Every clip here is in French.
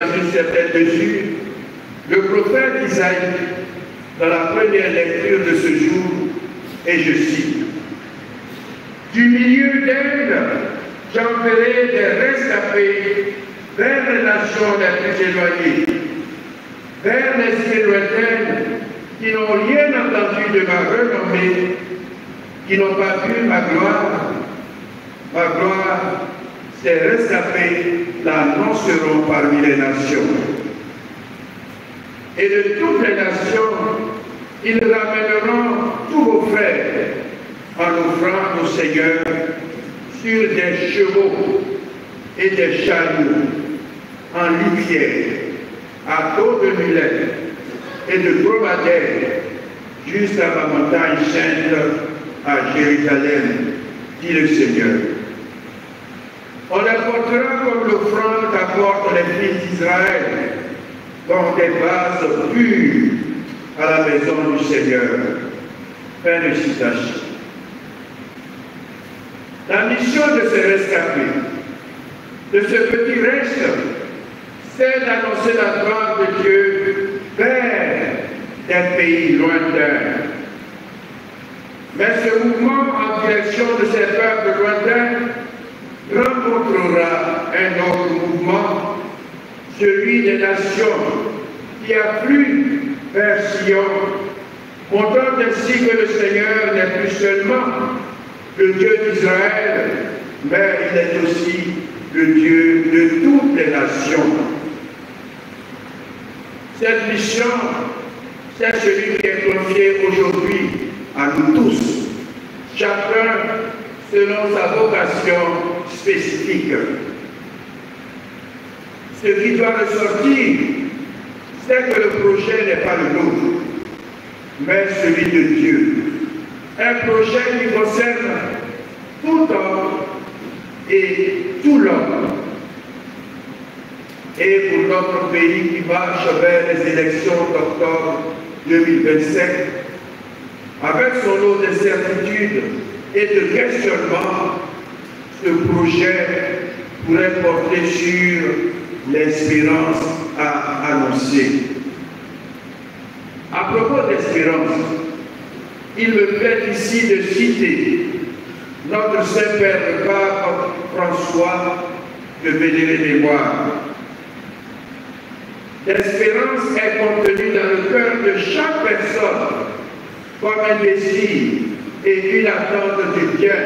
dans une certaine mesure le prophète Isaïe dans la première lecture de ce jour, et je cite: « Du milieu d'elle, j'enverrai des rescapés vers les nations les plus éloignées, vers les cieux lointaines qui n'ont rien entendu de ma renommée, qui n'ont pas vu ma gloire. Ma gloire, ces rescapés l'annonceront parmi les nations. Et de toutes les nations, ils ramèneront tous vos frères en offrant au Seigneur sur des chevaux et des chariots, en litière, à dos de mulet et de dromadaire, jusqu'à ma montagne sainte à Jérusalem, dit le Seigneur. On apportera comme l'offrande qu'apportent les fils d'Israël, dans des vases purs à la maison du Seigneur. » Fin de citation. La mission de ces rescapés, de ce petit reste, c'est d'annoncer la gloire de Dieu vers des pays lointains. Mais ce mouvement en direction de ces peuples lointains rencontrera un autre mouvement, celui des nations qui affluent vers Sion, montrant ainsi que le Seigneur n'est plus seulement le Dieu d'Israël, mais il est aussi le Dieu de toutes les nations. Cette mission, c'est celui qui est confié aujourd'hui à nous tous, chacun selon sa vocation spécifique. Ce qui doit ressortir, c'est que le projet n'est pas le nôtre, mais celui de Dieu. Un projet qui concerne tout homme et tout l'homme. Et pour notre pays qui marche vers les élections d'octobre 2027, avec son lot d'incertitudes et de questionnements, ce projet pourrait porter sur l'espérance à annoncer. À propos d'espérance, il me plaît ici de citer notre Saint-Père le Pape François de vénérée mémoire. L'espérance est contenue dans le cœur de chaque personne comme un désir et une attente de bien,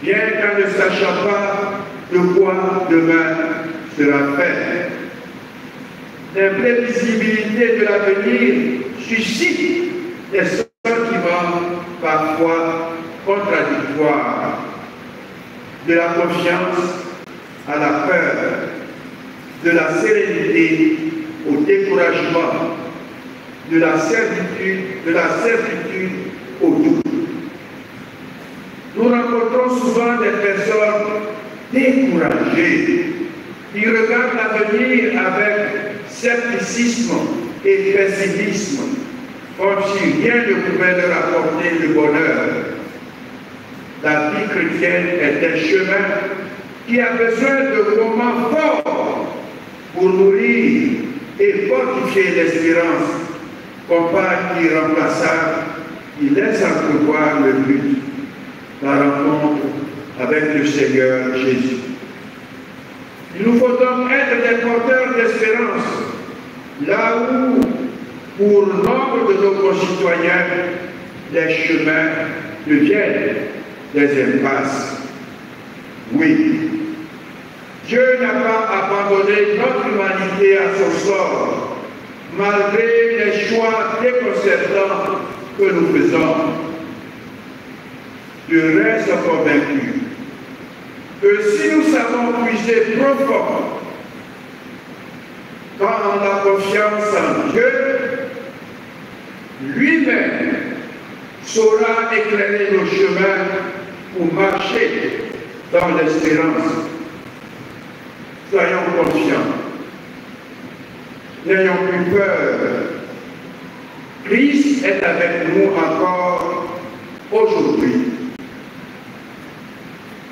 bien qu'en ne sachant pas de quoi demain sera fait. L'imprévisibilité de l'avenir suscite des sentiments parfois contradictoires, de la confiance à la peur, de la sérénité au découragement, de la certitude au doute. Nous rencontrons souvent des personnes découragées qui regardent l'avenir avec scepticisme et pessimisme, comme si rien ne pouvait leur apporter le bonheur. La vie chrétienne est un chemin qui a besoin de moments forts pour nourrir et fortifier l'espérance, compagne irremplaçable qui laisse entrevoir le but, la rencontre avec le Seigneur Jésus. Il nous faut donc être des porteurs d'espérance, là où, pour nombre de nos concitoyens, les chemins deviennent des impasses. Oui, Dieu n'a pas abandonné notre humanité à son sort, malgré les choix déconcertants que nous faisons. Je reste convaincu que si nous savons puiser profond dans la confiance en Dieu, lui-même saura éclairer nos chemins pour marcher dans l'espérance. Soyons confiants. N'ayons plus peur. Christ est avec nous encore aujourd'hui.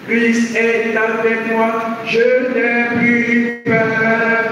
Christ est avec moi, je n'ai plus peur.